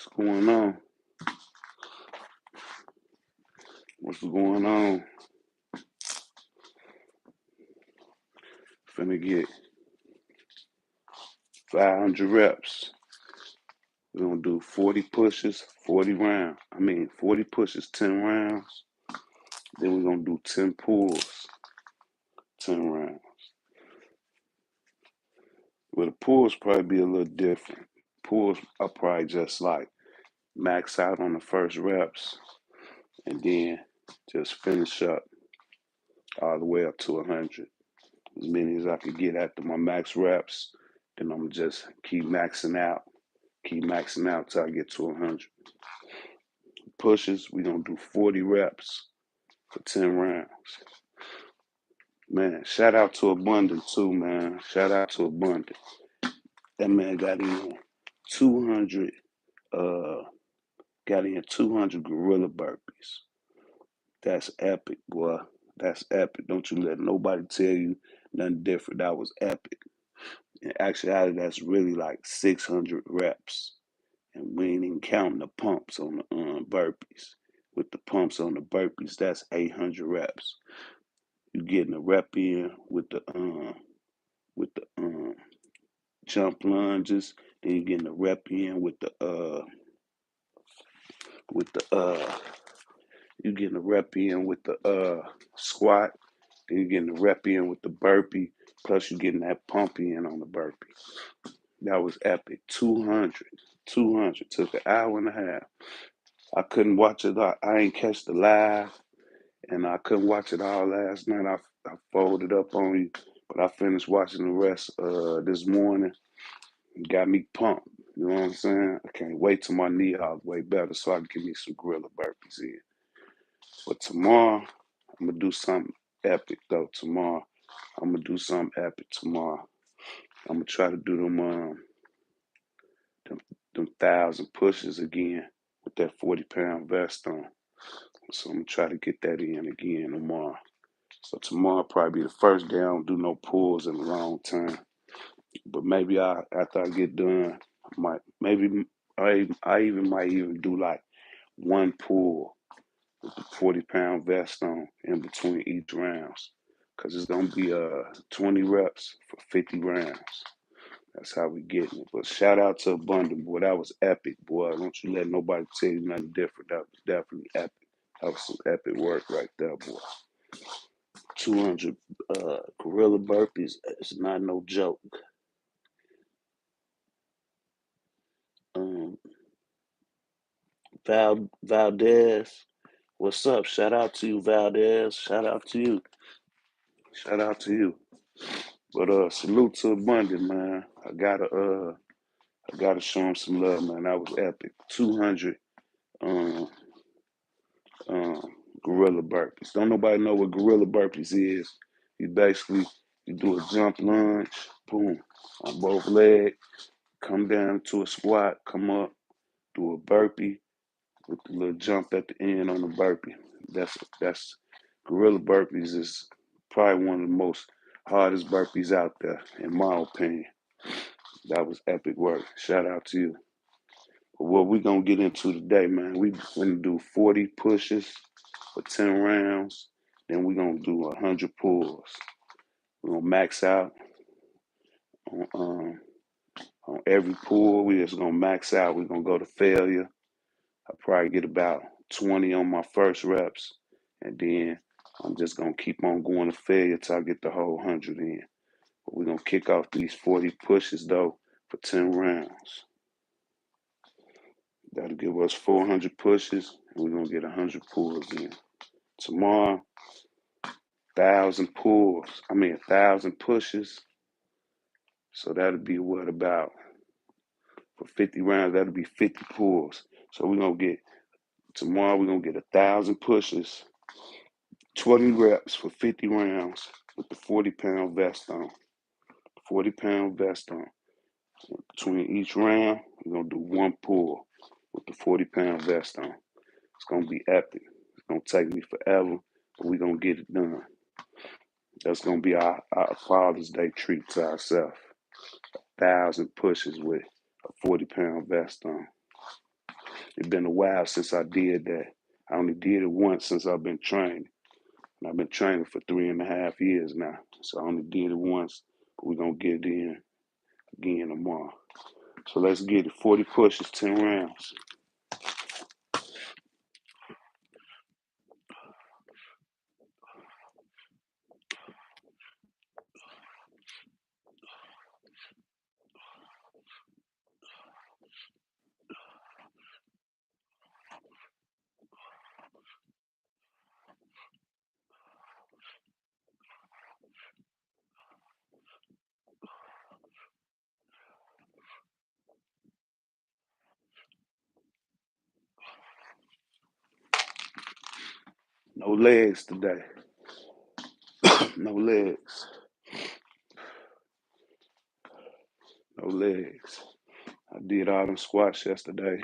What's going on? What's going on? Finna get 500 reps. We're gonna do 40 pushes, 40 rounds. 40 pushes, 10 rounds. Then we're gonna do 10 pulls, 10 rounds. Well, the pulls probably be a little different. Pulls are probably just like max out on the first reps and then just finish up all the way up to 100. As many as I could get after my max reps. Then I'm gonna just keep maxing out till I get to 100. Pushes, we're gonna do 40 reps for 10 rounds. Man, shout out to Abundant too, man. Shout out to Abundant. That man got in 200, uh, 200 gorilla burpees. That's epic, boy. That's epic. Don't you let nobody tell you nothing different. That was epic. In actuality, that's really like 600 reps. And we ain't even counting the pumps on the burpees. With the pumps on the burpees, that's 800 reps. You getting a rep in with the jump lunges, then you getting a rep in with the you getting a rep in with the squat, then you getting a rep in with the burpee, plus you getting that pump in on the burpee. That was epic. 200. 200. Took an hour and a half. I couldn't watch it. I ain't catch the live, and I couldn't watch it all last night. I folded up on you, but I finished watching the rest this morning. It got me pumped. You know what I'm saying? I can't wait till my knee all the way better so I can give me some gorilla burpees in. But tomorrow, I'm gonna do something epic though. I'm gonna do something epic tomorrow. I'm gonna try to do them 1,000 pushes again with that 40-pound vest on. So I'm gonna try to get that in again tomorrow. So tomorrow probably be the first day I don't do no pulls in a long time. But maybe after I get done, I even might even do like one pull with the 40-pound vest on in between each rounds. Cause it's gonna be 20 reps for 50 rounds. That's how we getting it. But shout out to Abundant, boy. That was epic, boy. Don't you let nobody tell you nothing different. That was definitely epic. That was some epic work right there, boy. 200 gorilla burpees. It's not no joke. Um, Valdez, what's up? Shout out to you, Valdez. Shout out to you. Shout out to you. But salute to Abundant, man. I gotta show him some love, man. That was epic. 200 um um gorilla burpees. Don't nobody know what gorilla burpees is. You basically you do a jump lunge, boom, on both legs, come down to a squat, come up, do a burpee with the little jump at the end on the burpee. That's gorilla burpees is probably one of the most hardest burpees out there, in my opinion. That was epic work. Shout out to you. But what we gonna get into today, man, we gonna do 40 pushes for 10 rounds. Then we gonna do 100 pulls. We're gonna max out on, um, on every pull. We just gonna max out. We're gonna go to failure. I probably get about 20 on my first reps, and then I'm just gonna keep on going to failure till I get the whole 100 in. But we're gonna kick off these 40 pushes though for 10 rounds. That'll give us 400 pushes, and we're gonna get 100 pulls in. Tomorrow, 1,000 pushes. So that'll be what about for 50 rounds? That'll be 50 pulls. So tomorrow. We're gonna get 1,000 pushes, 20 reps for 50 rounds with the 40-pound vest on. 40-pound vest on. Between each round, we're gonna do one pull with the 40-pound vest on. It's gonna be epic. It's gonna take me forever, but we're gonna get it done. That's gonna be our Father's Day treat to ourselves. 1,000 pushes with a 40-pound vest on. It's been a while since I did that. I only did it once since I've been training. And I've been training for 3.5 years now. So I only did it once, but we're going to get it in again tomorrow. So let's get it. 40 pushes, 10 rounds. No legs today. No legs. No legs. I did all them squats yesterday,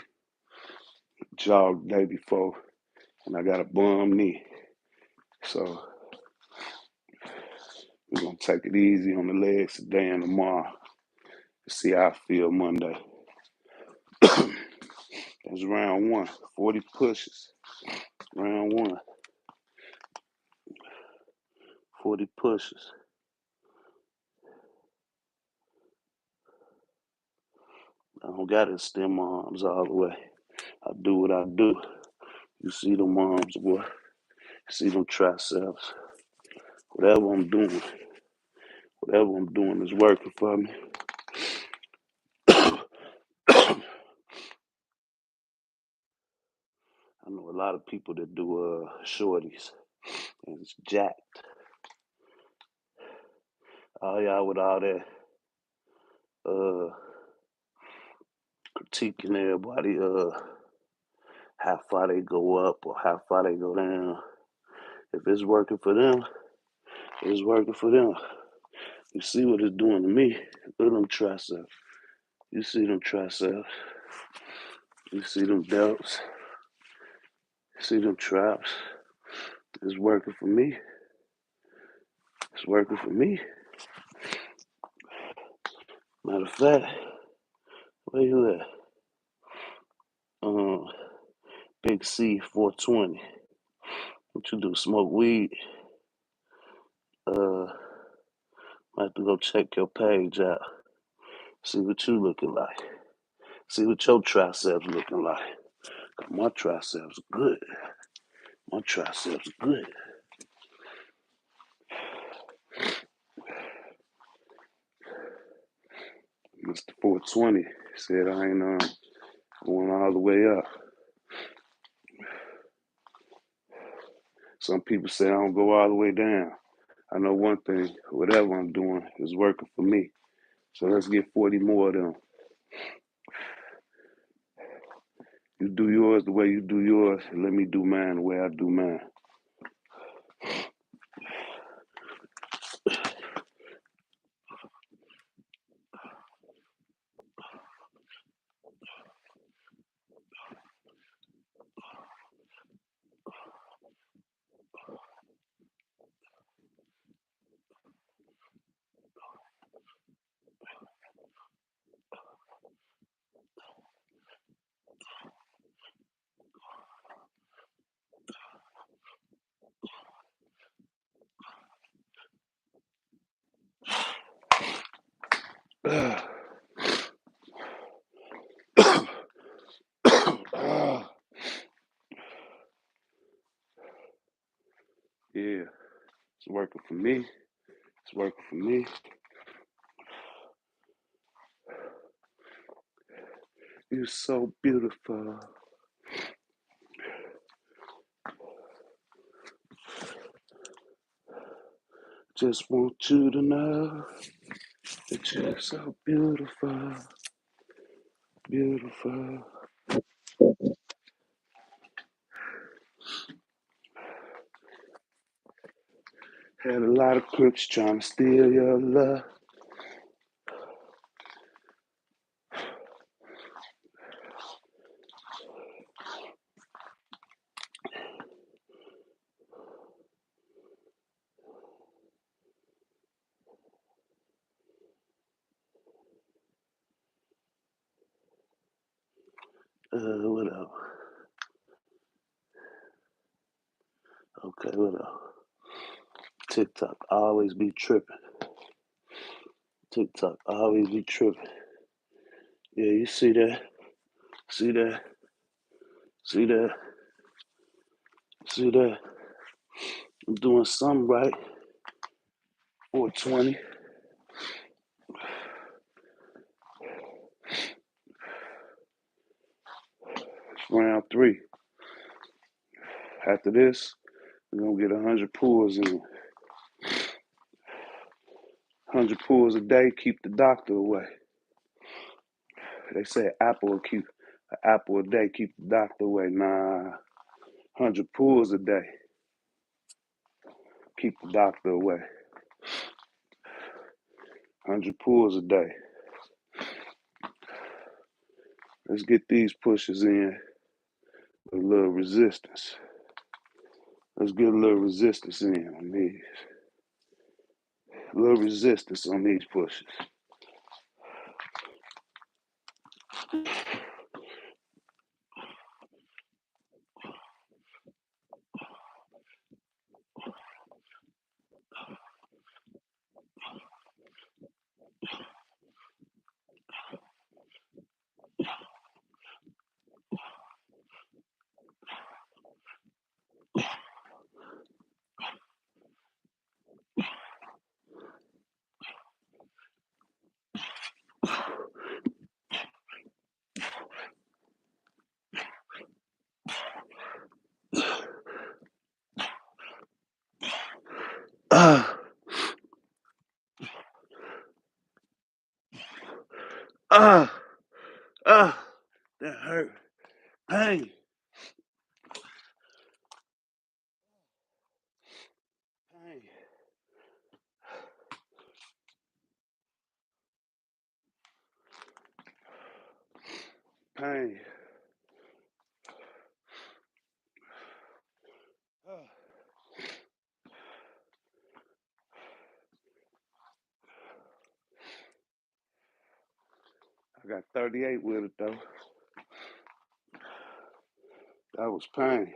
jogged the day before, and I got a bum knee. So we're going to take it easy on the legs today and tomorrow to see how I feel Monday. That's round one. 40 pushes. Round one. 40 pushes. I don't got to extend my arms all the way. I do what I do. You see them arms, boy. You see them triceps. Whatever I'm doing is working for me. I know a lot of people that do shorties, and it's jacked. All y'all with all that uh, critiquing everybody, how far they go up or how far they go down. If it's working for them, it's working for them. You see what it's doing to me. Look at them triceps. You see them triceps. You see them delts. You see them traps. It's working for me. It's working for me. Matter of fact, where you at? Big C 420. What you do? Smoke weed? I have to go check your page out. See what you looking like. See what your triceps looking like. My triceps good. My triceps good. Mr. 420 said I ain't going all the way up. Some people say I don't go all the way down. I know one thing, whatever I'm doing is working for me. So let's get 40 more of them. You do yours the way you do yours, and let me do mine the way I do mine. Yeah, it's working for me. It's working for me. You're so beautiful. Just want you to know that you're so beautiful. Beautiful. Had a lot of crooks trying to steal your love. Whatever. Okay, what else? TikTok always be tripping. TikTok always be tripping. Yeah, you see that? See that? See that? See that? I'm doing something right. 420. Round three. After this, we're gonna get 100 pulls in. 100 pulls a day keep the doctor away. They say an apple a day keep the doctor away. Nah, 100 pulls a day keep the doctor away. 100 pulls a day. Let's get these pushes in with a little resistance. Let's get a little resistance in on these. A little resistance on these pushes. Ah, ah, ah, that hurt. Pain, pain, pain. Ah, I got 38 with it though. That was pain,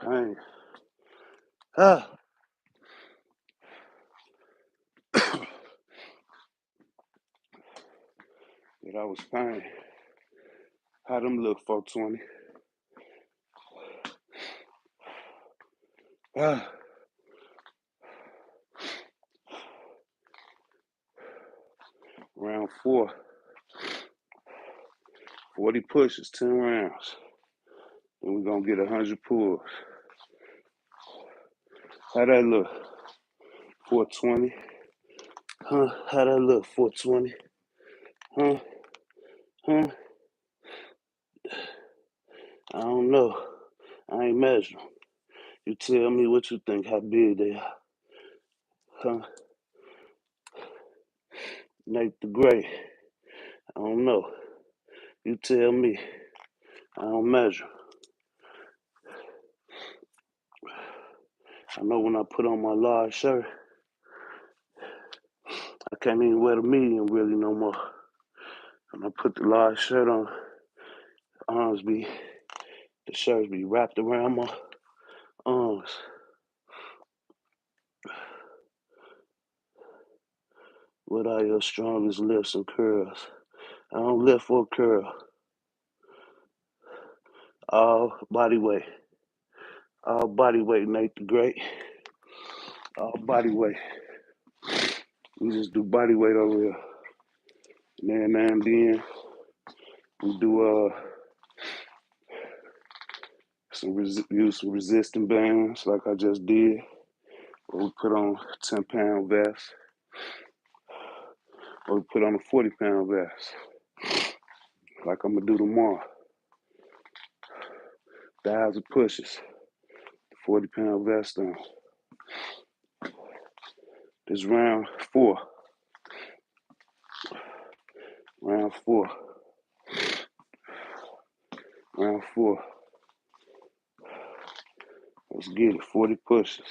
pain. Ah, yeah, that was pain. How them look, 420? Ah, round four. 40 pushes, 10 rounds. And we're gonna get 100 pulls. How that look? 420. Huh? How that look? 420. Huh? Huh? I don't know. I ain't measuring. You tell me what you think, how big they are. Huh? Nate the Great. I don't know. You tell me. I don't measure. I know when I put on my large shirt, I can't even wear the medium really no more. When I put the large shirt on, the shirts be wrapped around my arms. What are your strongest lifts and curls? I don't lift or curl. All body weight. All body weight, Nate the Great. All body weight. We just do body weight over here. And then we do use some resistant bands like I just did. Or we put on 10-pound vests. Or we put on a 40-pound vest. Like I'm gonna do tomorrow. 1,000 pushes. 40-pound vest on. This round four. Round four. Round four. Let's get it. 40 pushes.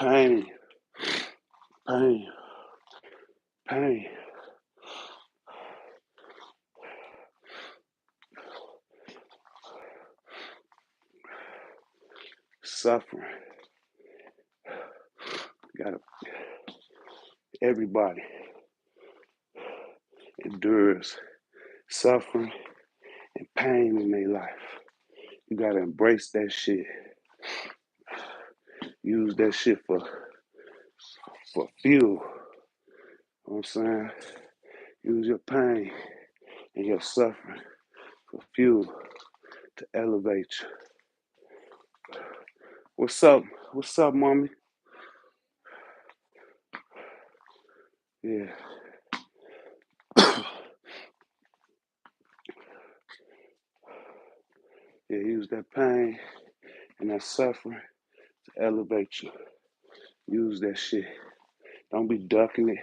pain, pain, pain. Suffering. Gotta, everybody endures suffering and pain in their life. You gotta embrace that shit. Use that shit for fuel. You know what I'm saying? Use your pain and your suffering for fuel to elevate you. What's up? What's up, mommy? Yeah. Yeah, use that pain and that suffering to elevate you. Use that shit. Don't be ducking it.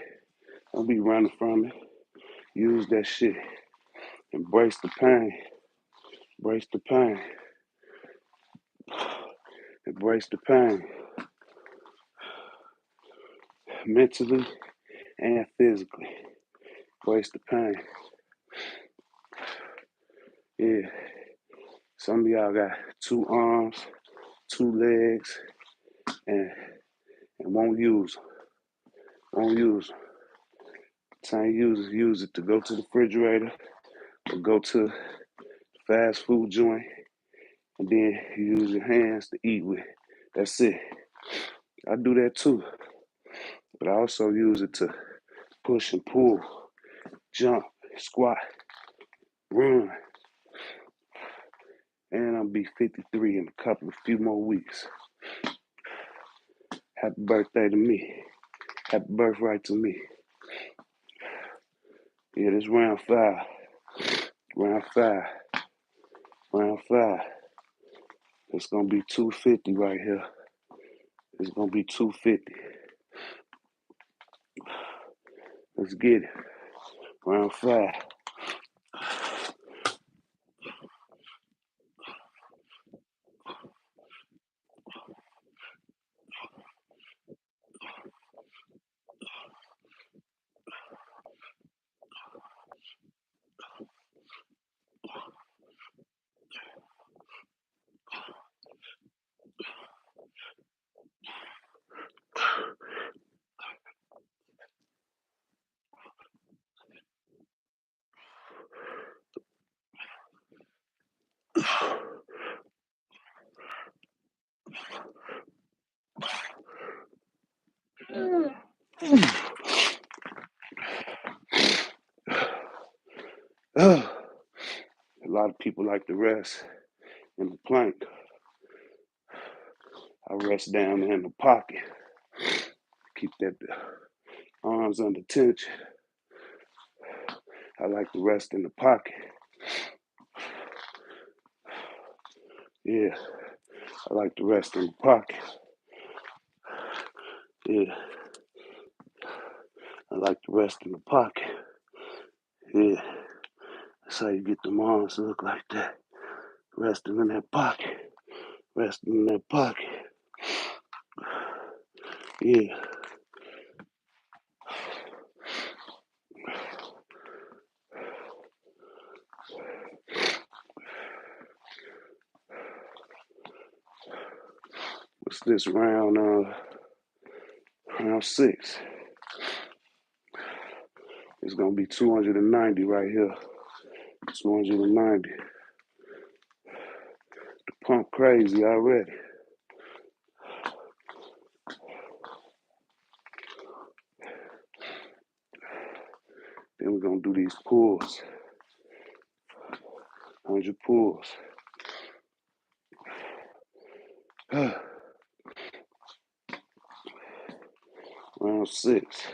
Don't be running from it. Use that shit. Embrace the pain. Embrace the pain. Embrace the pain. Mentally and physically. Embrace the pain. Yeah. Some of y'all got 2 arms, 2 legs, and won't use them. Won't use them. Time you use it to go to the refrigerator or go to the fast food joint, and then you use your hands to eat with. That's it. I do that too, but I also use it to push and pull, jump, squat, run, and I'll be 53 in a few more weeks. Happy birthday to me. Happy birthright to me. Yeah, this round 5. Round 5. Round 5. It's gonna be 250 right here. It's gonna be 250. Let's get it. Round 5. A lot of people like to rest in the plank. I rest down there in the pocket. Keep that arms under tension. I like to rest in the pocket. Yeah, I like to rest in the pocket. Yeah, I like to rest in the pocket. Yeah, that's how you get the arms to look like that. Resting in that pocket. Resting in that pocket. Yeah. What's this round? Round 6. It's gonna be 290 right here. 290. The pump crazy already. Then we're gonna do these pulls. 100 pulls. Round 6.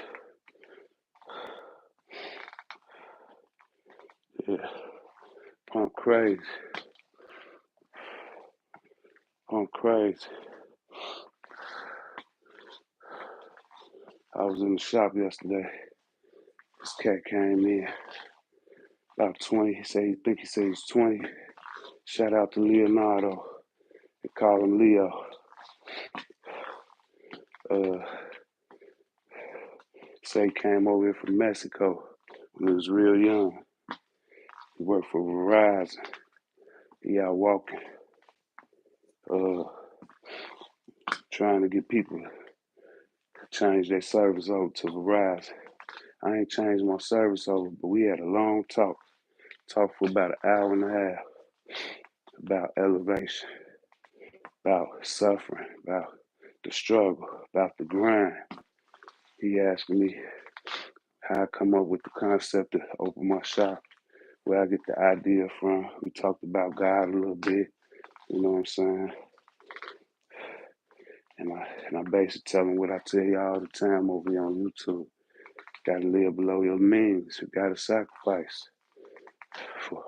Yeah. Pump crazy. Pump crazy. I was in the shop yesterday. This cat came in. About 20. He said he's 20. Shout out to Leonardo. They call him Leo. Uh, say he came over here from Mexico when he was real young. He worked for Verizon. He out walking, uh, trying to get people to change their service over to Verizon. I ain't changed my service over, but we had a long talk. Talked for about an hour and a half about elevation, about suffering, about the struggle, about the grind. He asked me how I come up with the concept to open my shop, where I get the idea from. We talked about God a little bit, you know what I'm saying? And I basically tell him what I tell y'all all the time over here on YouTube. Gotta live below your means. You gotta sacrifice for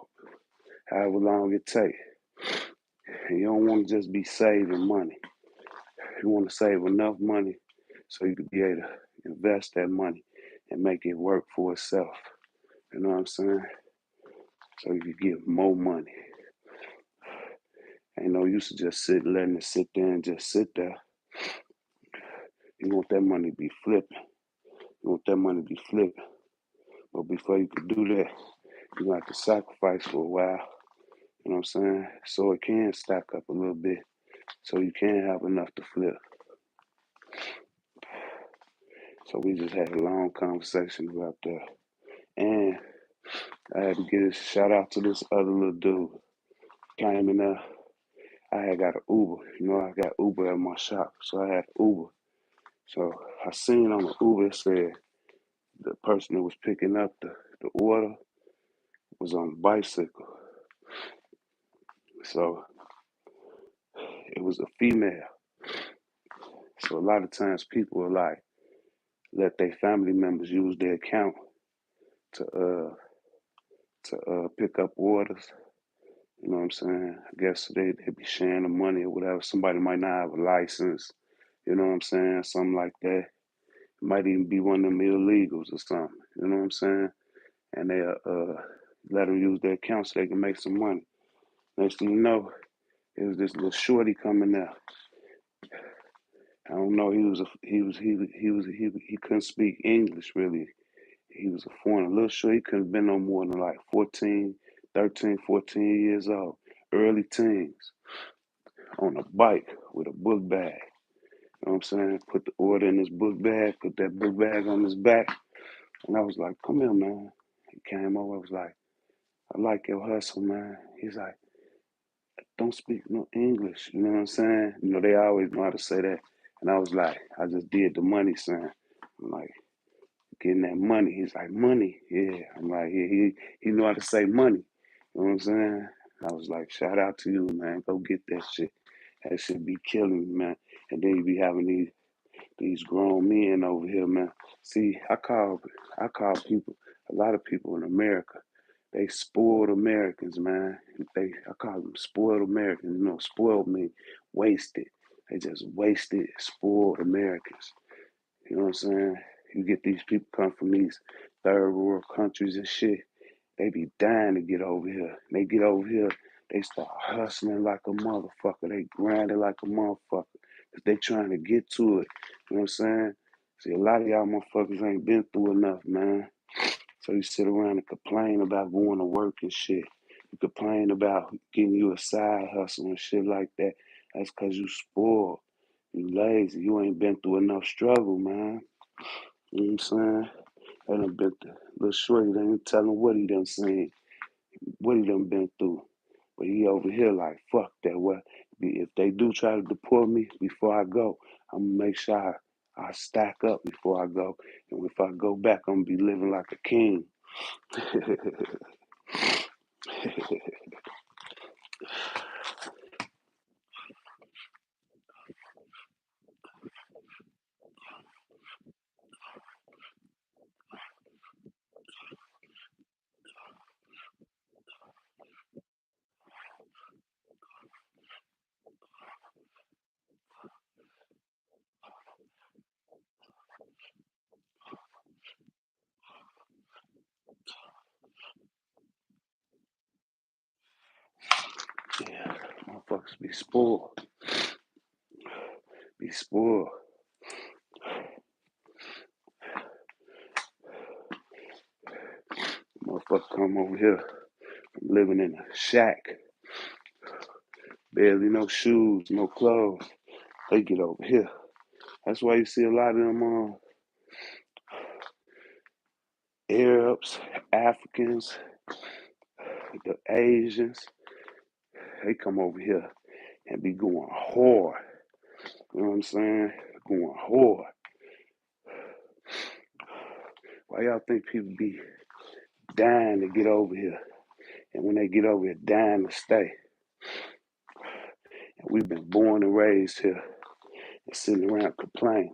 however long it takes. And you don't want to just be saving money. You want to save enough money so you can be able to invest that money and make it work for itself. You know what I'm saying? So you can get more money. Ain't no use to just letting it sit there and just sit there. You want that money to be flipping. You want that money to be flipping. But before you can do that, you have to sacrifice for a while. You know what I'm saying? So it can stack up a little bit. So you can have enough to flip. So we just had a long conversation about that. And I had to give a shout out to this other little dude. Came in there. I had got an Uber. You know, I got Uber at my shop. So I had Uber. So I seen on the Uber, it said the person that was picking up the order was on a bicycle. So it was a female. So a lot of times people are like, let their family members use their account to pick up orders. You know what I'm saying? I guess they be sharing the money or whatever. Somebody might not have a license. You know what I'm saying? Something like that. It might even be one of them illegals or something. You know what I'm saying? And they let them use their account so they can make some money. Next thing you know, it was this little shorty coming out. I don't know. He couldn't speak English really. He was a foreigner. Little short. He couldn't have been no more than like 14, 13, 14 years old, early teens, on a bike with a book bag. You know what I'm saying? Put the order in his book bag, put that book bag on his back. And I was like, come here, man. He came over. I was like, I like your hustle, man. He's like, don't speak no English. You know what I'm saying? You know, they always know how to say that. And I was like, I just did the money sign. I'm like, getting that money. He's like, money. Yeah. I'm like, yeah, he know how to say money. You know what I'm saying? I was like, shout out to you, man. Go get that shit. That shit be killing me, man. And then you be having these grown men over here, man. See, I call people, a lot of people in America, they spoiled Americans, man. I call them spoiled Americans. You know, spoiled mean wasted. They just wasted, spoiled Americans. You know what I'm saying? You get these people come from these third world countries and shit. They be dying to get over here. They get over here, they start hustling like a motherfucker. They grinding like a motherfucker. Cause they trying to get to it. You know what I'm saying? See, a lot of y'all motherfuckers ain't been through enough, man. So you sit around and complain about going to work and shit. You complain about getting you a side hustle and shit like that. That's cause you spoiled. You lazy. You ain't been through enough struggle, man. You know what I'm saying? They done been through. Little shorty, they ain't telling what he done seen, what he done been through. But he over here like, fuck that. What if they do try to deport me before I go, I'm gonna make sure I stack up before I go. And if I go back, I'm gonna be living like a king. Yeah, motherfuckers be spoiled. Be spoiled. Motherfucker come over here from living in a shack, barely no shoes, no clothes. They get over here. That's why you see a lot of them Arabs, Africans, the Asians. They come over here and be going hard. You know what I'm saying? Going hard. Why y'all think people be dying to get over here? And when they get over here, dying to stay. And we've been born and raised here and sitting around complaining.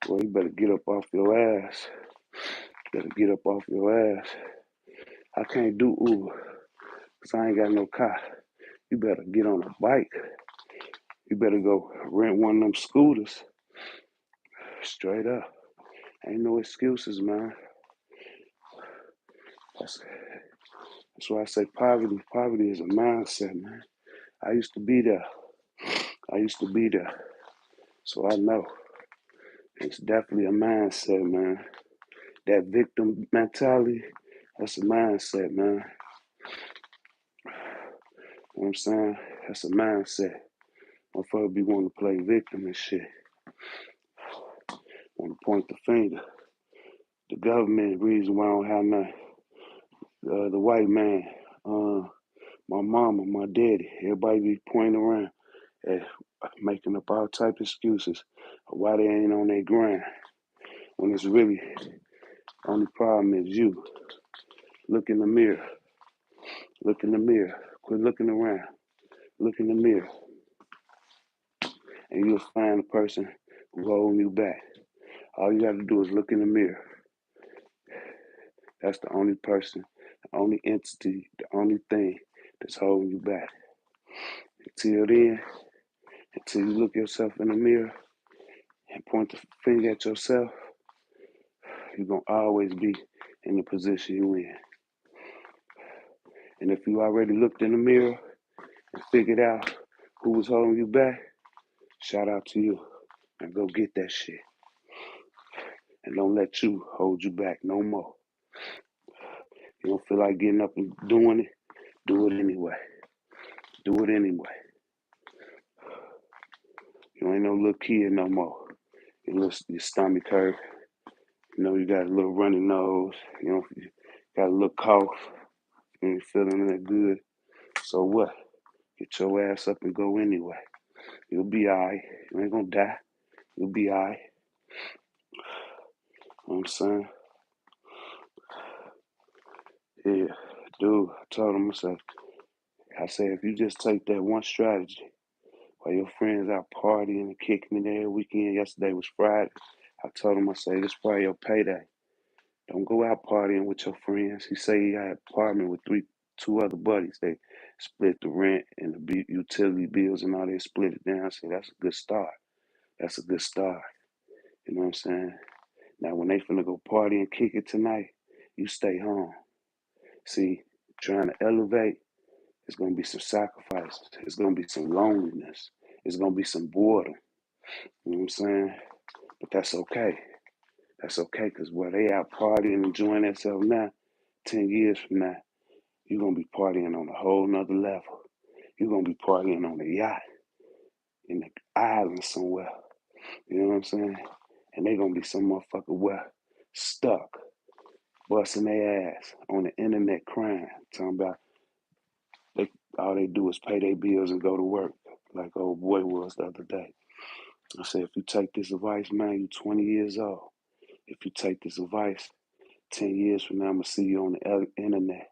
Well, you better get up off your ass. Better get up off your ass. I can't do Uber because I ain't got no car. You better get on a bike. You better go rent one of them scooters. Straight up. Ain't no excuses, man. That's why I say poverty. Poverty is a mindset, man. I used to be there. So I know. It's definitely a mindset, man. That victim mentality, that's a mindset, man. You know what I'm saying? That's a mindset. Motherfucker be wanting to play victim and shit. Want to point the finger. The government, reason why I don't have nothing. The white man, my mama, my daddy, everybody be pointing around at making up all type of excuses of why they ain't on their grind. When it's really, the only problem is you. Look in the mirror. Look in the mirror. Quit looking around. Look in the mirror. And you'll find the person who's holding you back. All you gotta do is look in the mirror. That's the only person, the only entity, the only thing that's holding you back. Until then, until you look yourself in the mirror and point the finger at yourself, you're gonna always be in the position you're in. And if you already looked in the mirror and figured out who was holding you back, shout out to you. And go get that shit. And don't let you hold you back no more. You don't feel like getting up and doing it, do it anyway. Do it anyway. You ain't no little kid no more. Your stomach hurt. You know, you got a little runny nose. You know, you got a little cough. You ain't feeling that good. So what? Get your ass up and go anyway. You'll be alright. You ain't gonna die. You'll be alright. You know what I'm saying? Yeah, dude, I told him, I said, if you just take that one strategy, while your friends out partying and kicking it every weekend, yesterday was Friday, I told him, I said, this probably your payday. Don't go out partying with your friends. He said he had an apartment with two other buddies. They split the rent and the utility bills and all. They split it down. I said, that's a good start. That's a good start. You know what I'm saying? Now, when they finna go party and kick it tonight, you stay home. See, trying to elevate, it's gonna be some sacrifices. It's gonna be some loneliness. It's gonna be some boredom. You know what I'm saying? But that's okay. That's okay, because where they out partying and enjoying themselves now, 10 years from now, you're gonna be partying on a whole nother level. You're gonna be partying on a yacht in the island somewhere. You know what I'm saying? And they gonna be some motherfucker where stuck, busting their ass on the internet crying, talking about they all they do is pay their bills and go to work, like old boy was the other day. I said, if you take this advice, man, you 20 years old. If you take this advice, 10 years from now, I'm gonna see you on the internet,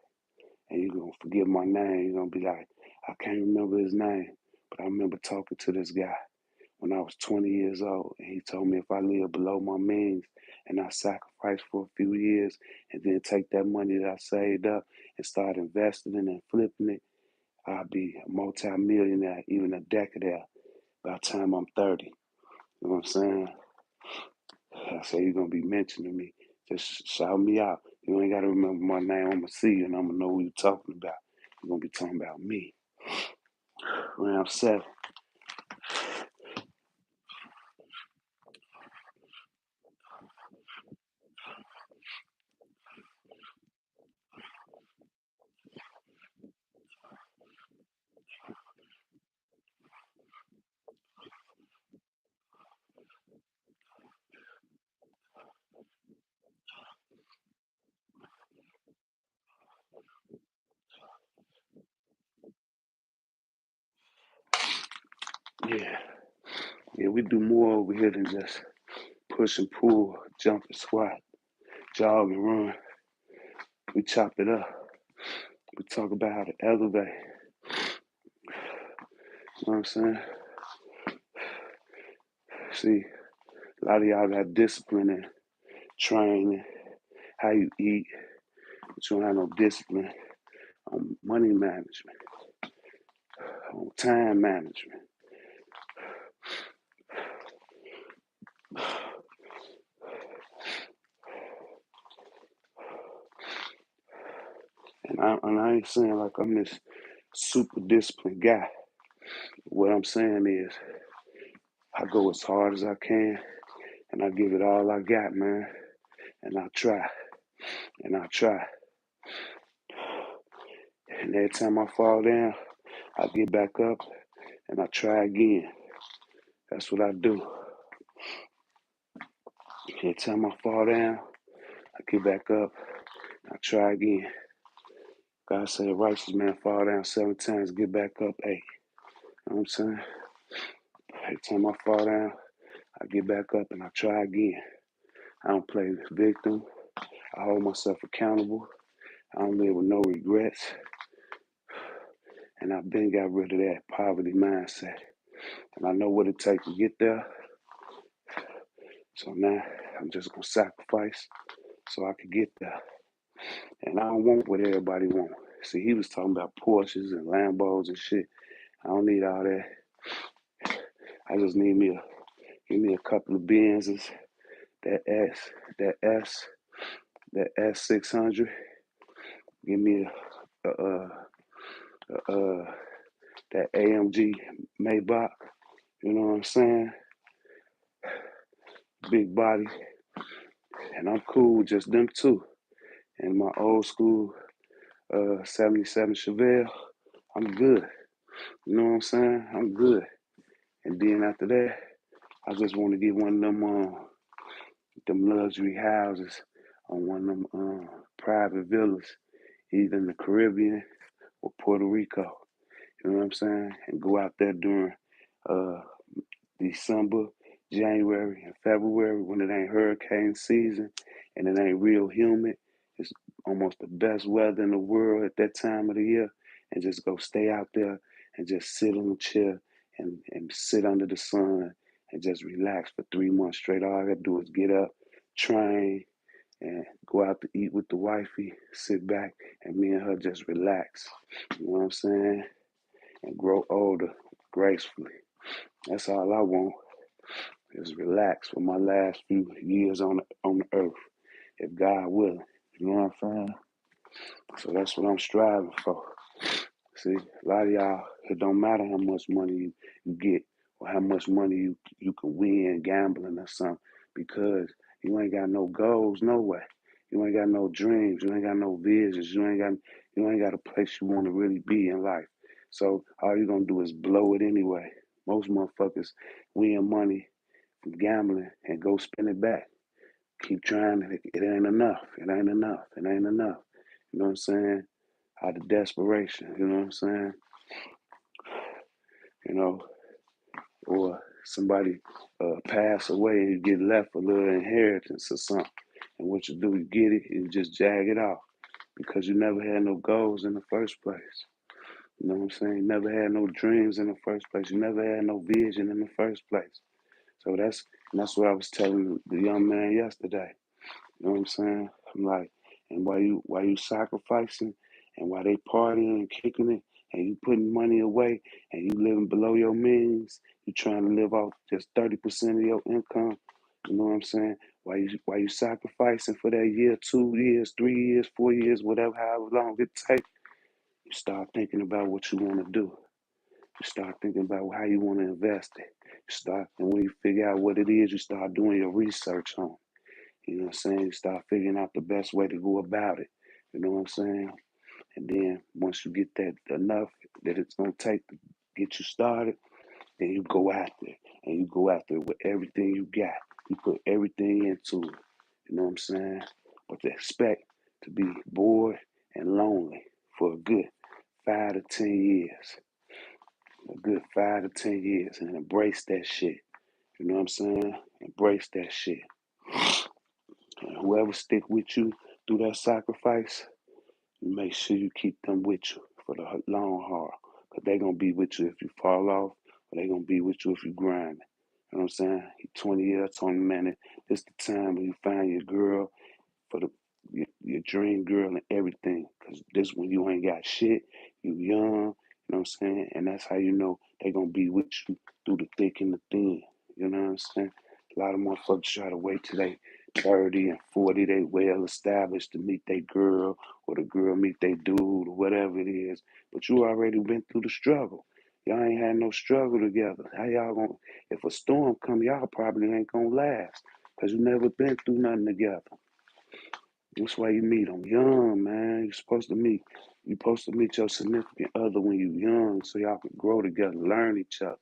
and you're gonna forget my name. You're gonna be like, I can't remember his name, but I remember talking to this guy when I was 20 years old, and he told me if I live below my means and I sacrifice for a few years and then take that money that I saved up and start investing in it and flipping it, I'll be a multi-millionaire, even a decadaire by the time I'm 30. You know what I'm saying? I say you're gonna be mentioning me. Just shout me out. You ain't gotta remember my name. I'm gonna see you and I'm gonna know who you're talking about. You're gonna be talking about me. Round 7. Yeah. Yeah, we do more over here than just push and pull, jump and squat, jog and run. We chop it up. We talk about how to elevate. You know what I'm saying? See, a lot of y'all got discipline and training, how you eat, but you don't have no discipline on money management, on time management. And I ain't saying like I'm this super disciplined guy. What I'm saying is I go as hard as I can and I give it all I got, man. And I try and I try. And every time I fall down, I get back up and I try again. That's what I do. Every time I fall down, I get back up and I try again. God said, righteous man fall down 7 times, get back up 8. You know what I'm saying? Every time I fall down, I get back up and I try again. I don't play victim. I hold myself accountable. I don't live with no regrets. And I've been got rid of that poverty mindset. And I know what it takes to get there. So now I'm just going to sacrifice so I can get there. And I don't want what everybody wants. See, he was talking about Porsches and Lambos and shit. I don't need all that. I just need give me a couple of Benzes, that S600. Give me that AMG Maybach. You know what I'm saying? Big body. And I'm cool with just them two. And my old school 77 Chevelle, I'm good. You know what I'm saying? I'm good. And then after that, I just want to get one of them luxury houses on one of them private villas, either in the Caribbean or Puerto Rico. You know what I'm saying? And go out there during uh, December, January, and February when it ain't hurricane season and it ain't real humid. It's almost the best weather in the world at that time of the year. And just go stay out there and just sit on the chair and sit under the sun and just relax for 3 months straight. All I gotta do is get up, train, and go out to eat with the wifey, sit back, and me and her just relax. You know what I'm saying? And grow older gracefully. That's all I want. Is relax for my last few years on the earth, if God willing. You know what I'm saying? So that's what I'm striving for. See, a lot of y'all, it don't matter how much money you get or how much money you can win gambling or something because you ain't got no goals, no way. You ain't got no dreams. You ain't got no visions. You ain't got a place you want to really be in life. So all you're gonna do is blow it anyway. Most motherfuckers win money from gambling and go spend it back. Keep trying it ain't enough. It ain't enough. It ain't enough. You know what I'm saying? Out of desperation, you know what I'm saying? You know, or somebody pass away and you get left a little inheritance or something. And what you do, you get it and just jag it off because you never had no goals in the first place. You know what I'm saying? You never had no dreams in the first place. You never had no vision in the first place. So that's what I was telling the young man yesterday. You know what I'm saying? I'm like, and while you sacrificing and while they partying and kicking it and you putting money away and you living below your means, you trying to live off just 30% of your income. You know what I'm saying? While you sacrificing for that year, 2 years, 3 years, 4 years, whatever, however long it takes, you start thinking about what you want to do. You start thinking about how you want to invest it. And when you figure out what it is, you start doing your research on it. You know what I'm saying? You start figuring out the best way to go about it. You know what I'm saying? And then once you get that enough that it's gonna take to get you started, then you go after it. And you go after it with everything you got. You put everything into it. You know what I'm saying? But to expect to be bored and lonely for a good 5 to 10 years. a good 5 to 10 years, and embrace that shit. You know what I'm saying? Embrace that shit. And whoever stick with you through that sacrifice, you make sure you keep them with you for the long haul. Because they going to be with you if you fall off, or they going to be with you if you grind. You know what I'm saying? 20 years, 20 minutes. This the time when you find your girl for your dream girl and everything. Because this when you ain't got shit, you young, you know what I'm saying? And that's how you know they going to be with you through the thick and the thin. You know what I'm saying? A lot of motherfuckers try to wait till they 30 and 40, they well established to meet their girl, or the girl meet their dude, or whatever it is. But you already been through the struggle. Y'all ain't had no struggle together. How y'all gonna, if a storm come, y'all probably ain't gonna last. Because you never been through nothing together. That's why you meet them young, man. You're supposed to meet your significant other when you're young so y'all can grow together, learn each other.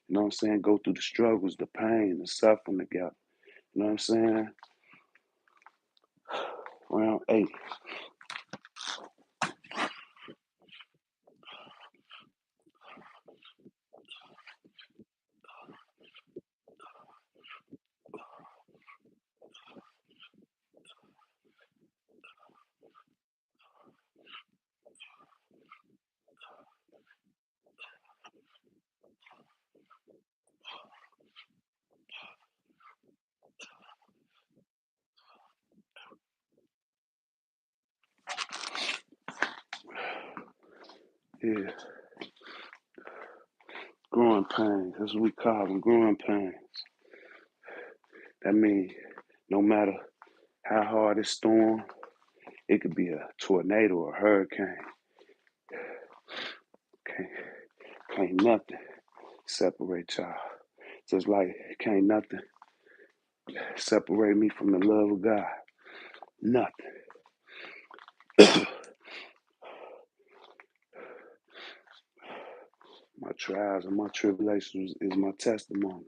You know what I'm saying? Go through the struggles, the pain, the suffering together. You know what I'm saying? Round 8. Yeah. Growing pains. That's what we call them, growing pains. That means no matter how hard it storm, it could be a tornado or a hurricane. Can't, can't nothing separate y'all. Just like can't nothing separate me from the love of God. Nothing. My trials and my tribulations is my testimony.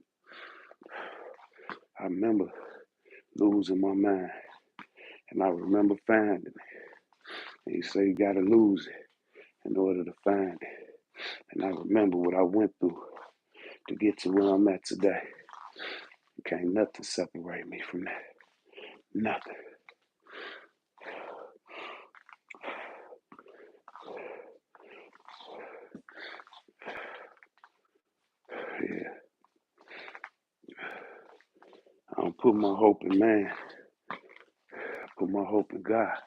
I remember losing my mind, and I remember finding it. And you say you gotta lose it in order to find it. And I remember what I went through to get to where I'm at today. Can't nothing separate me from that. Nothing. Yeah. I don't put my hope in man. I put my hope in God.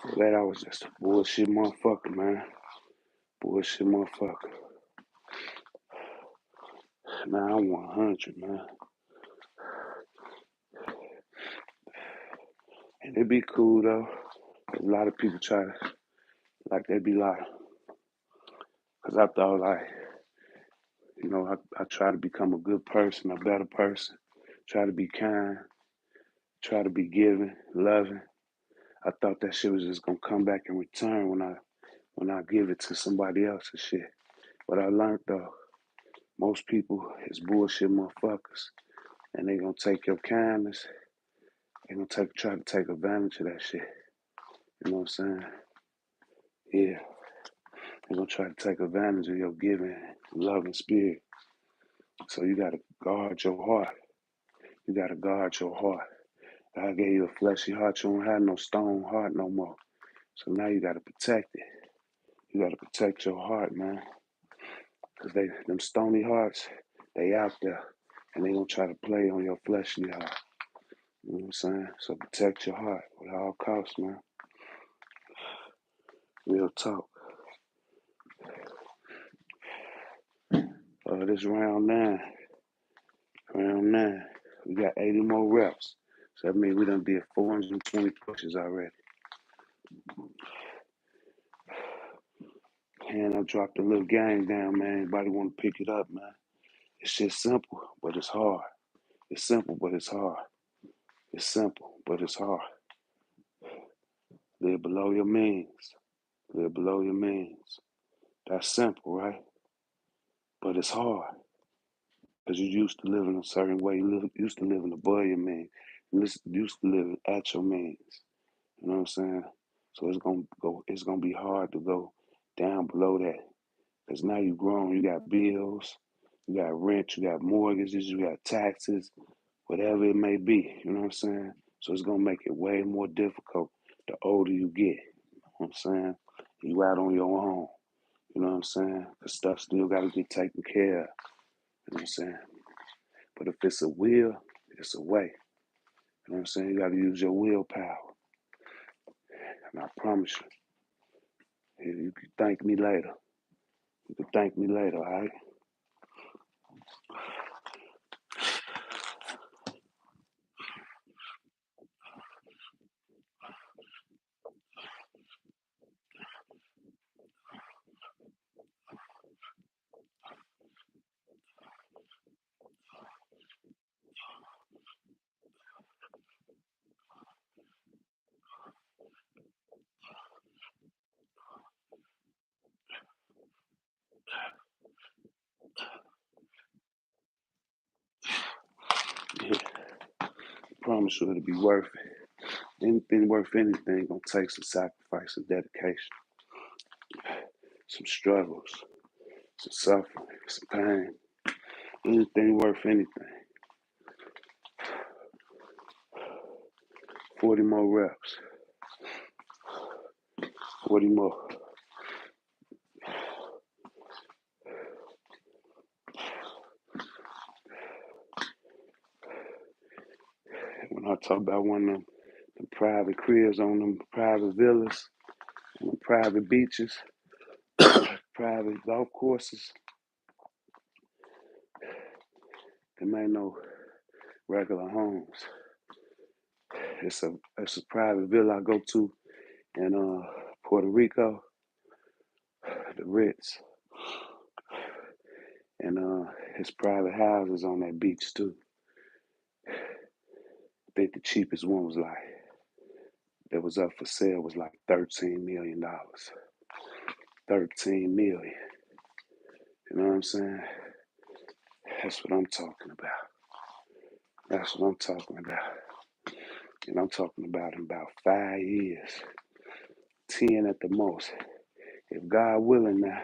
For that, I was just a bullshit motherfucker, man. Bullshit motherfucker. Now I'm 100, man. And it be cool, though. A lot of people try to, like, they be like, because I thought, like, I try to become a good person, a better person. Try to be kind. Try to be giving, loving. I thought that shit was just gonna come back in return when I give it to somebody else and shit. But I learned though, most people is bullshit motherfuckers, and they gonna take your kindness. They gonna try to take advantage of that shit. You know what I'm saying? Yeah, they gonna try to take advantage of your giving, loving spirit. So you gotta guard your heart. You gotta guard your heart. God gave you a fleshy heart. You don't have no stone heart no more. So now you gotta protect it. You gotta protect your heart, man. Cause them stony hearts, they out there, and they gonna try to play on your fleshly heart. You know what I'm saying? So protect your heart at all costs, man. Real talk. This round 9. Round 9. We got 80 more reps. So that means we done did 420 pushes already. And I dropped a little game down, man. Anybody want to pick it up, man? It's just simple, but it's hard. It's simple, but it's hard. It's simple, but it's hard. Live below your means. Live below your means. That's simple, right? But it's hard because you used to living a certain way. You used to living above your means. You used to living at your means. You know what I'm saying? So it's gonna be hard to go down below that. Because now you grown, you got bills, you got rent, you got mortgages, you got taxes, whatever it may be. You know what I'm saying? So it's gonna make it way more difficult the older you get. You know what I'm saying? You out on your own. You know what I'm saying? The stuff still gotta get taken care of. You know what I'm saying? But if it's a will, it's a way. You know what I'm saying? You gotta use your willpower. And I promise you can thank me later. You can thank me later, all right? Yeah, I promise you it'll be worth it. Anything worth anything gonna take some sacrifice and dedication, some struggles, some suffering, some pain. Anything worth anything. 40 more reps. 40 more. When I talk about one of them private cribs on them private villas, on them private beaches, private golf courses, them ain't no regular homes. It's a private villa I go to in Puerto Rico, the Ritz, and his private houses on that beach too. I think the cheapest one was like that was up for sale was like $13 million. 13 million. You know what I'm saying? That's what I'm talking about. That's what I'm talking about. And I'm talking about in about 5 years, 10 at the most. If God willing now,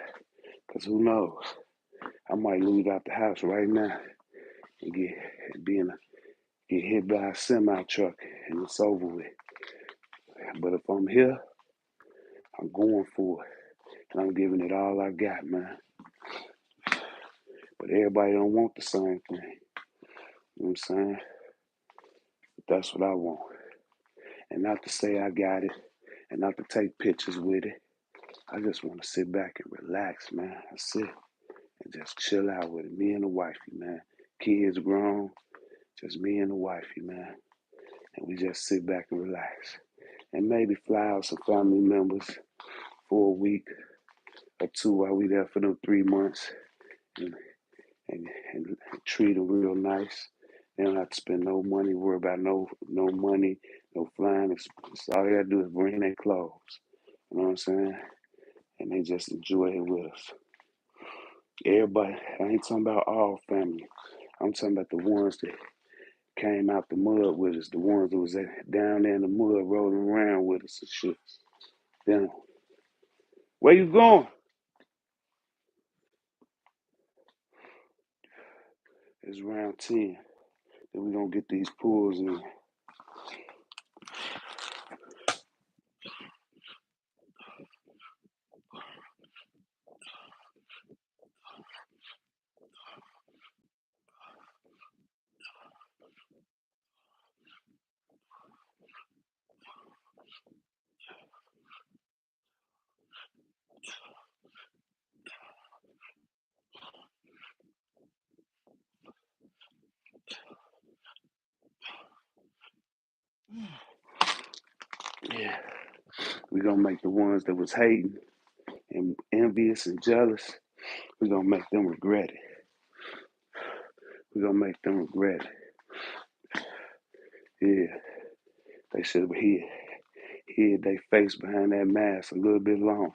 because who knows? I might lose out the house right now and get hit by a semi truck and it's over with. But if I'm here, I'm going for it. And I'm giving it all I got, man. But everybody don't want the same thing. You know what I'm saying? But that's what I want. And not to say I got it and not to take pictures with it. I just want to sit back and relax, man. That's it. And just chill out with it. Me and the wifey, man. Kids grown, just me and the wifey, man. And we just sit back and relax. And maybe fly out some family members for a week or two while we there for them 3 months and, and treat them real nice. They don't have to spend no money, worry about no money, no flying. It's all they gotta do is bring their clothes. You know what I'm saying? And they just enjoy it with us. Everybody, I ain't talking about all family. I'm talking about the ones that came out the mud with us, the ones that was down there in the mud rolling around with us and shit. Then, where you going? It's round 10. Then we gonna get these pulls in. Yeah. We gonna make the ones that was hating and envious and jealous, we gonna make them regret it. We gonna make them regret it. Yeah. They should have hid their face behind that mask a little bit longer.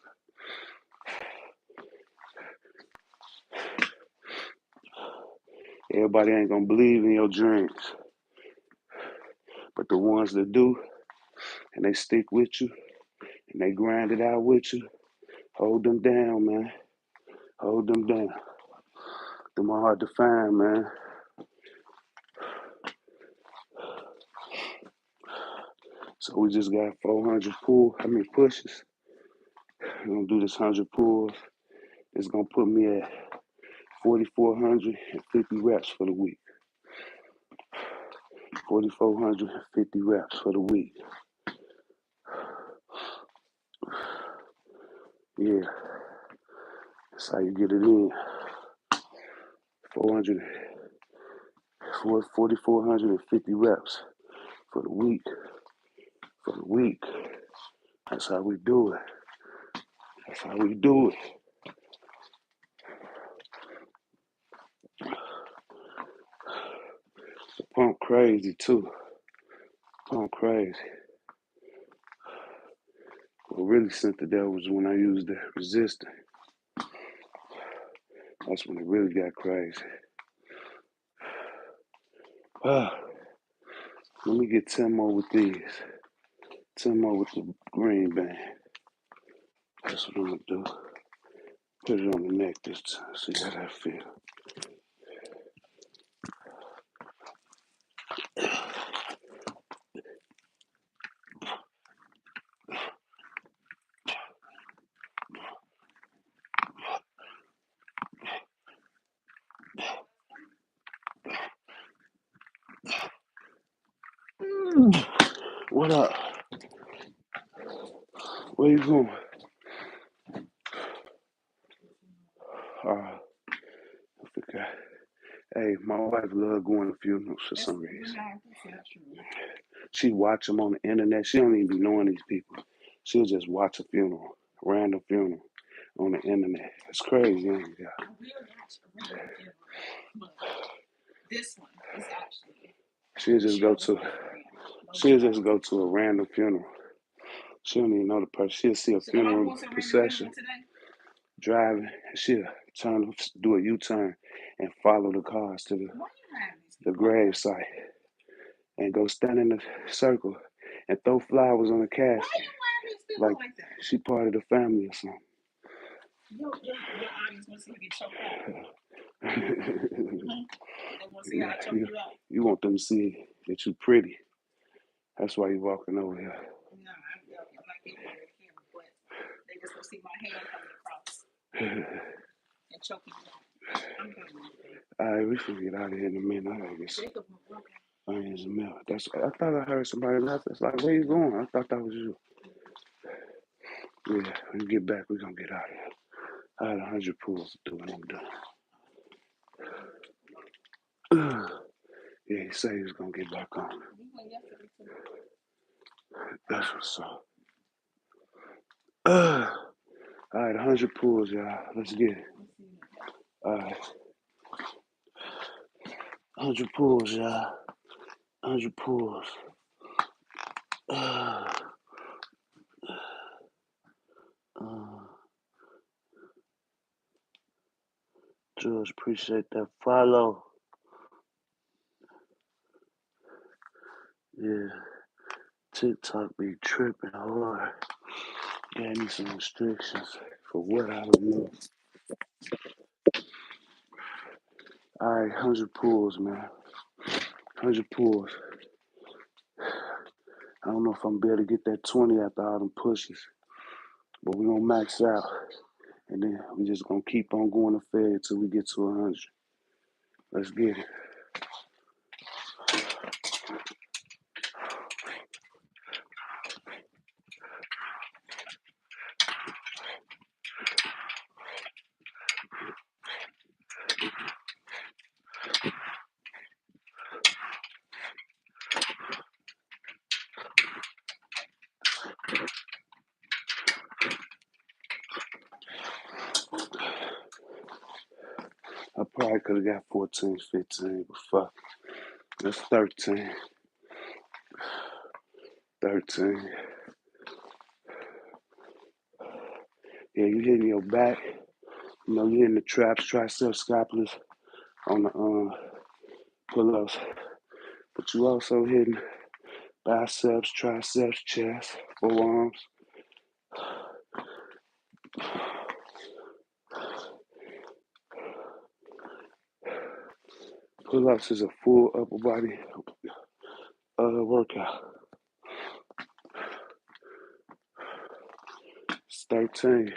Everybody ain't gonna believe in your dreams. But the ones that do, and they stick with you, and they grind it out with you, hold them down, man. Hold them down. Them are hard to find, man. So we just got 400 pushes. We're gonna do this 100 pulls. It's gonna put me at 4,450 reps for the week. 4,450 reps for the week. Yeah, that's how you get it in. 4,450 reps for the week. For the week. That's how we do it. That's how we do it. The pump crazy too. Pump crazy. What really sent the devil was when I used the resistor. That's when it really got crazy. Let me get 10 more with these. 10 more with the green band. That's what I'm gonna do. Put it on the neck this time. See how that feel. What up? Where you going? I forgot. Hey, my wife love going to funerals for some reason. She watch them on the internet. She don't even be knowing these people. She'll just watch a funeral, random funeral on the internet. It's crazy, ain't it? Yeah. This one is actually. She'll just go to a random funeral. She don't even know the person. She'll see a funeral procession driving. She'll do a U-turn and follow the cars to the grave site and go stand in the circle and throw flowers on the casket. Like she part of the family or something. Your audience wants to see you get choked out. They want to see how I choke you out. You want them to see that you pretty. That's why you walking over here. No, I'm not getting over here, but they just want to see my hand coming across and choking you out. I'm coming. All right, we should get out of here in a minute. I gotta get some onions and milk. I thought I heard somebody laugh. It's like, where you going? I thought that was you. Yeah, when you get back, we're gonna get out of here. I had 100 pulls to do and I'm done. Yeah, he said he was gonna get back on. That's what's up. All right, 100 pulls, y'all. Let's get it. All right. 100 pulls, y'all. 100 pulls. George, appreciate that follow. Yeah. TikTok be tripping hard. Gave me some restrictions for what I don't know. All right, 100 pulls, man. 100 pulls. I don't know if I'm able to get that 20 after all them pushes, but we're gonna max out, and then we just gonna keep on going to fed till we get to 100. Let's get it. I probably could have got 14, 15, but fuck. That's 13. 13. Yeah, you hitting your back. You know, you hitting the traps, triceps, scapulas on the pull-ups. But you also hitting biceps, triceps, chest, forearms. Pull-ups is a full upper body workout. It's 13.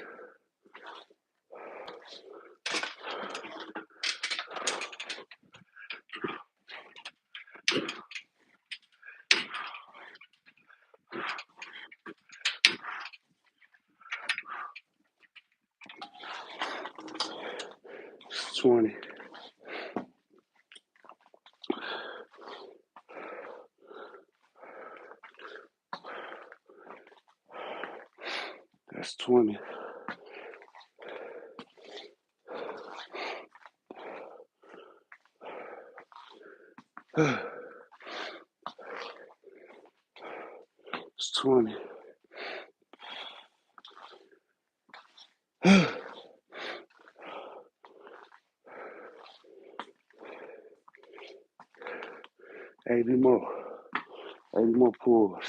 It's 20. That's 20. It's 20. 80 more. 80 more pulls.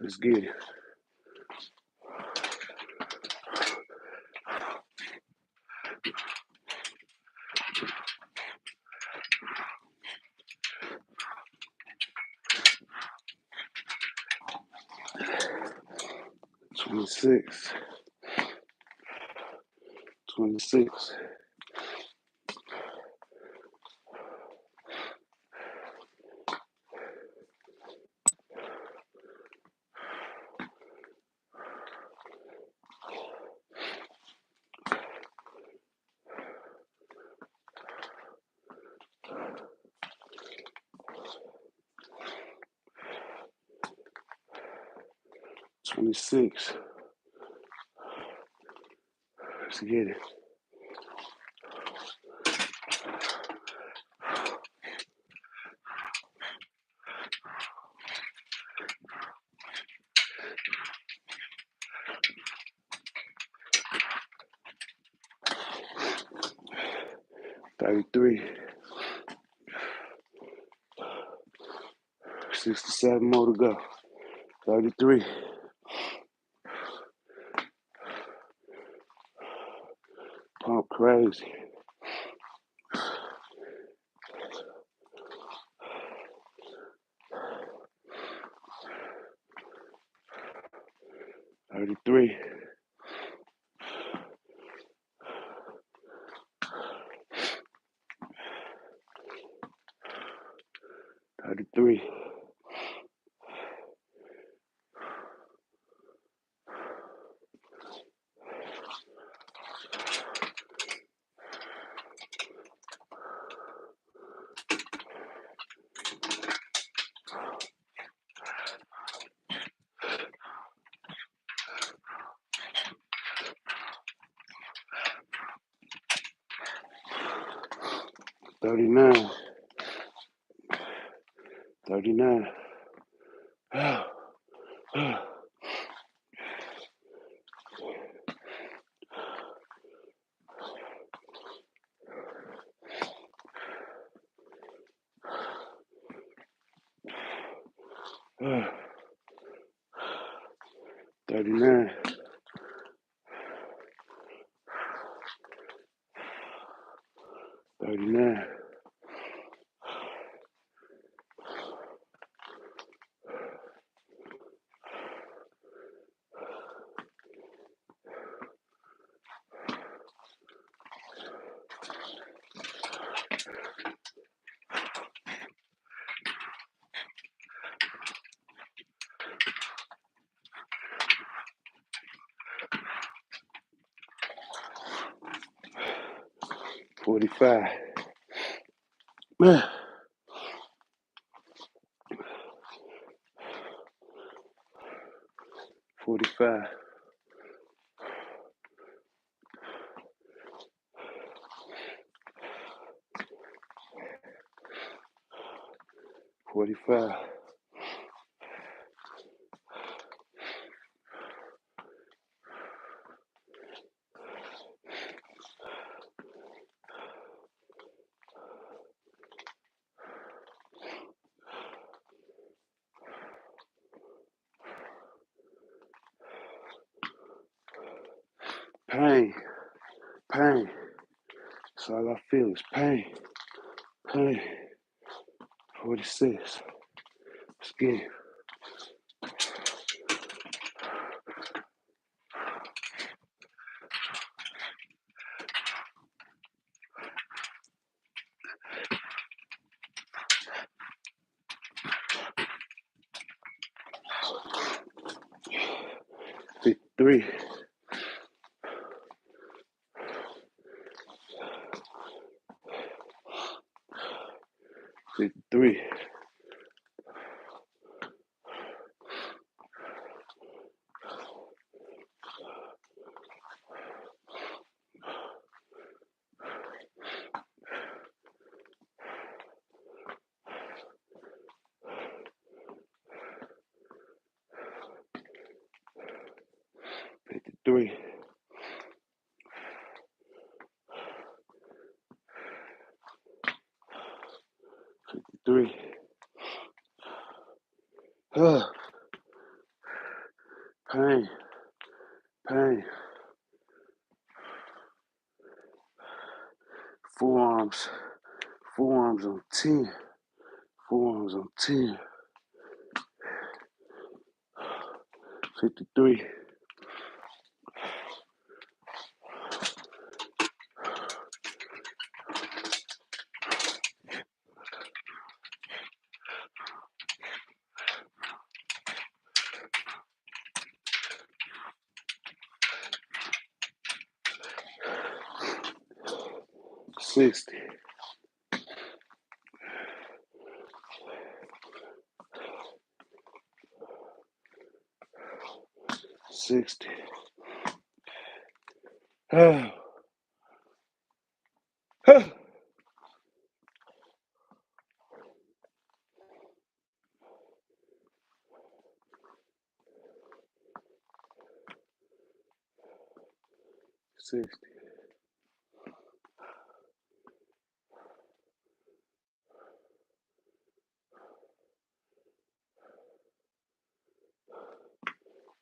'Let's get it. Twenty-six. 26. 26. Let's get it. 33. 67 more to go. 33. Pump crazy. 33. 33. 39. 39. 39. 39. 45. 45. 45. pain, pain. That's all I feel is pain, pain. 46. Let's get it. 53. 53. 53. 53. Pain, pain. Forearms, forearms on 10. Forearms on 10. 53. 60. 60. 60.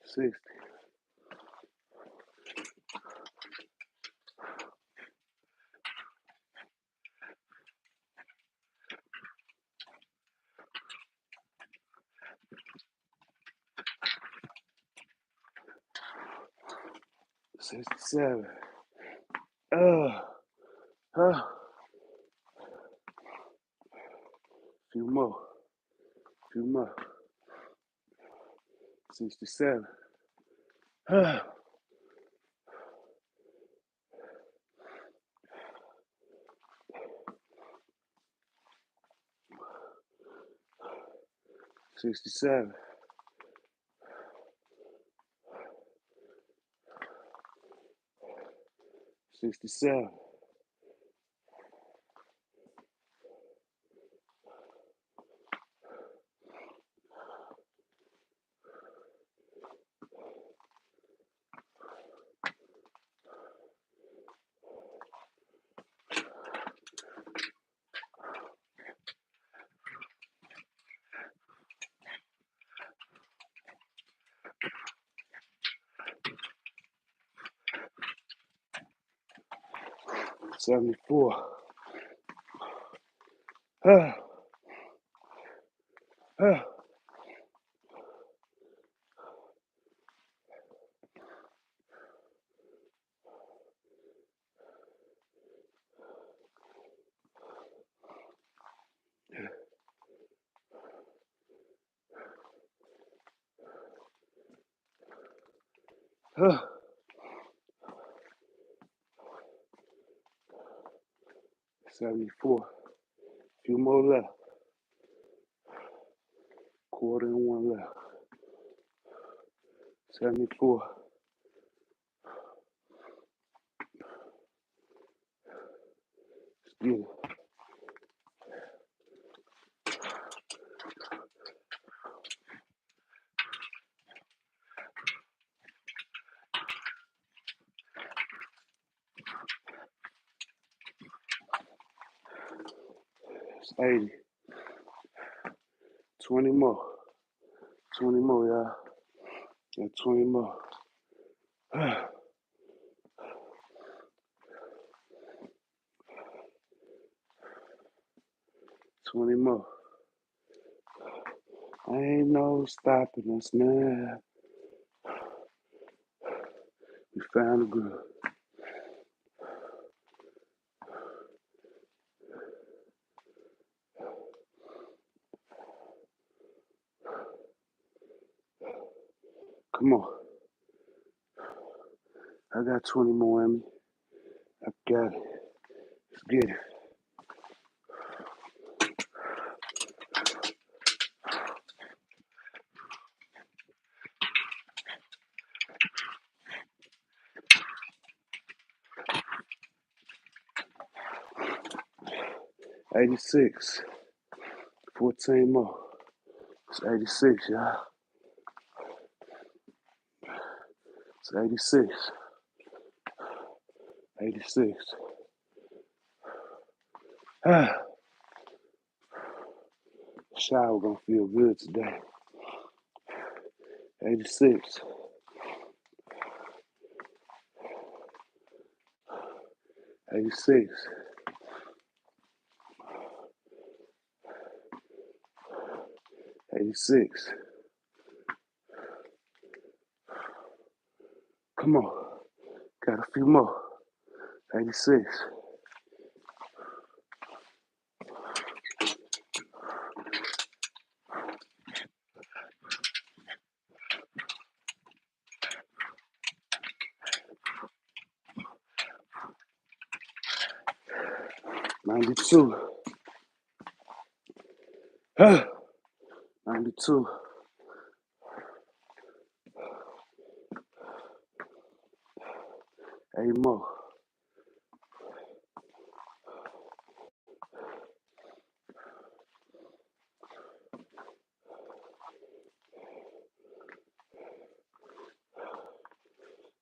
60. 67. Few more. Few more. 67. 67. 67. 74. 74. Few more left. Quarter and one left. 74. Let's get it. It's 80. 20 more. 20 more, y'all. Yeah, 20 more. 20 more. Ain't no stopping us now. We found the groove. Come on. I got 20 more in me. I got it. Let's get it. 86. 14 more. It's 86, y'all. It's 86. 86. Ah, shower gonna feel good today. 86. 86. 86. Come on. Got a few more. 86. 92. 92. 8 more.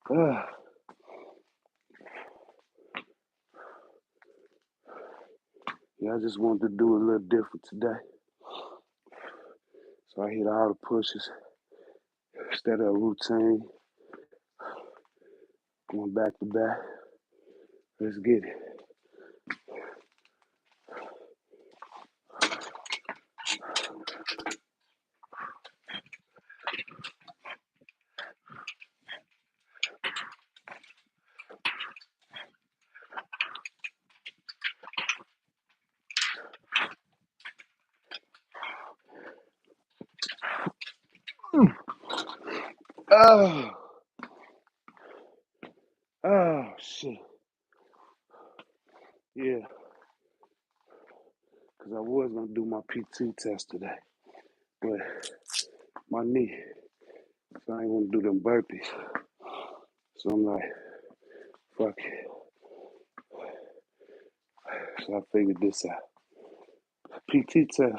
'Cause yeah, I just wanted to do a little different today. So I hit all the pushes instead of a routine. Going back to back. Let's get it. Oh, oh, shit. Yeah, because I was going to do my PT test today, but my knee, so I ain't want to do them burpees. So I'm like, fuck it. So I figured this out. PT test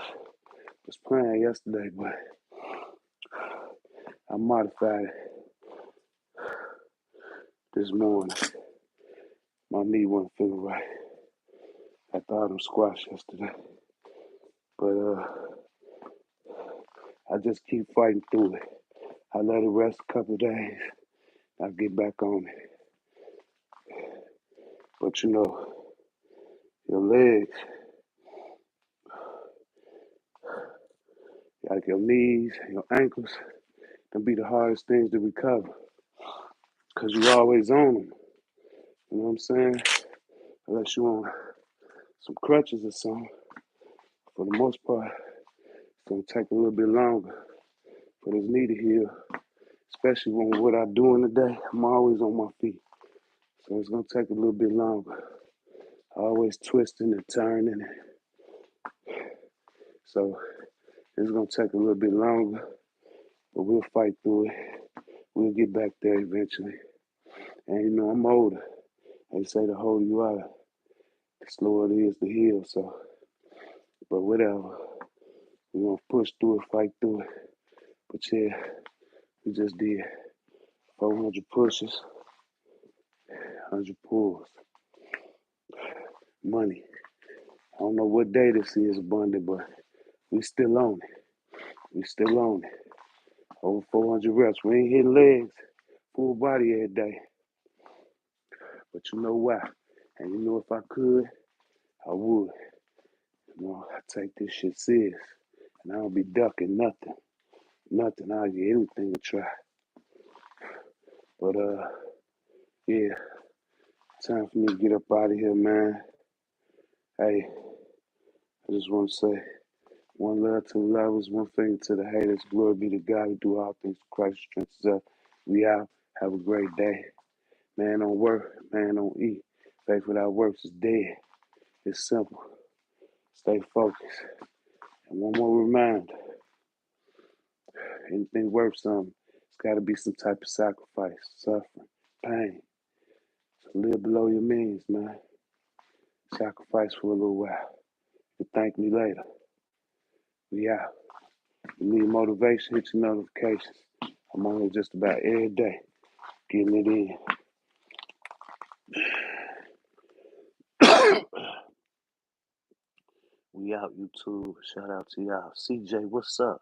was planned yesterday, but I modified it this morning. My knee wasn't feeling right after all them squats yesterday. But I just keep fighting through it. I let it rest a couple of days. I'll get back on it. But you know, your legs, like your knees, your ankles, can be the hardest things to recover. Because you're always on them. You know what I'm saying? Unless you on some crutches or something. For the most part, it's going to take a little bit longer for this knee to heal. Especially when what I do in the day, I'm always on my feet. So it's going to take a little bit longer. Always twisting and turning. So it's going to take a little bit longer. But we'll fight through it. We'll get back there eventually. And you know, I'm older. They say the older you are, the slower it is to heal. So, but whatever. We're going to push through it, fight through it. But yeah, we just did 400 pushes, 100 pulls. Money. I don't know what day this is, Abundant, but we still on it. We still on it. Over 400 reps. We ain't hitting legs, full body every day. But you know why? And you know if I could, I would. I take this shit serious, and I don't be ducking nothing. Nothing. I'll get anything to try. But yeah, time for me to get up out of here, man. Hey, I just want to say one love to the lovers, one finger to the haters. Glory be to God who do all things. Christ strengthens us. We out. Have a great day. Man don't work, man don't eat. Faith without works is dead. It's simple. Stay focused. And one more reminder, anything worth something, it's got to be some type of sacrifice, suffering, pain. So live below your means, man. Sacrifice for a little while. You thank me later. We out. You need motivation, hit your notifications. I'm on here just about every day, getting it in. We out, YouTube. Shout out to y'all. CJ, what's up?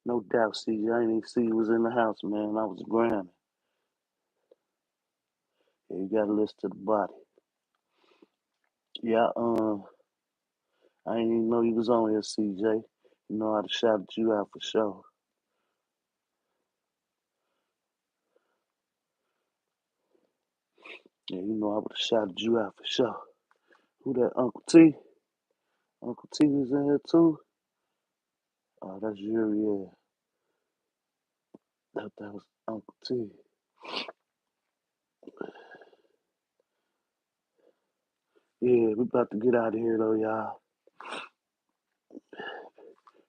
No doubt, CJ. I didn't even see you was in the house, man. I was grinding. Yeah, you gotta listen to the body. Yeah, I didn't even know you was on here, CJ. You know I'd have shouted you out for sure. Yeah, you know I would have shouted you out for sure. Who that, Uncle T? Uncle T was in here too? Oh, that's Yuri, yeah. That was Uncle T. Yeah, we about to get out of here though, y'all.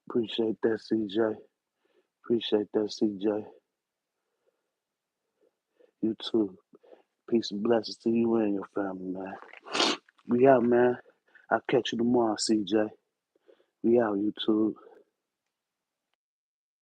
Appreciate that, CJ. Appreciate that, CJ. You too. Peace and blessings to you and your family, man. We out, man. I'll catch you tomorrow, CJ. We out, YouTube.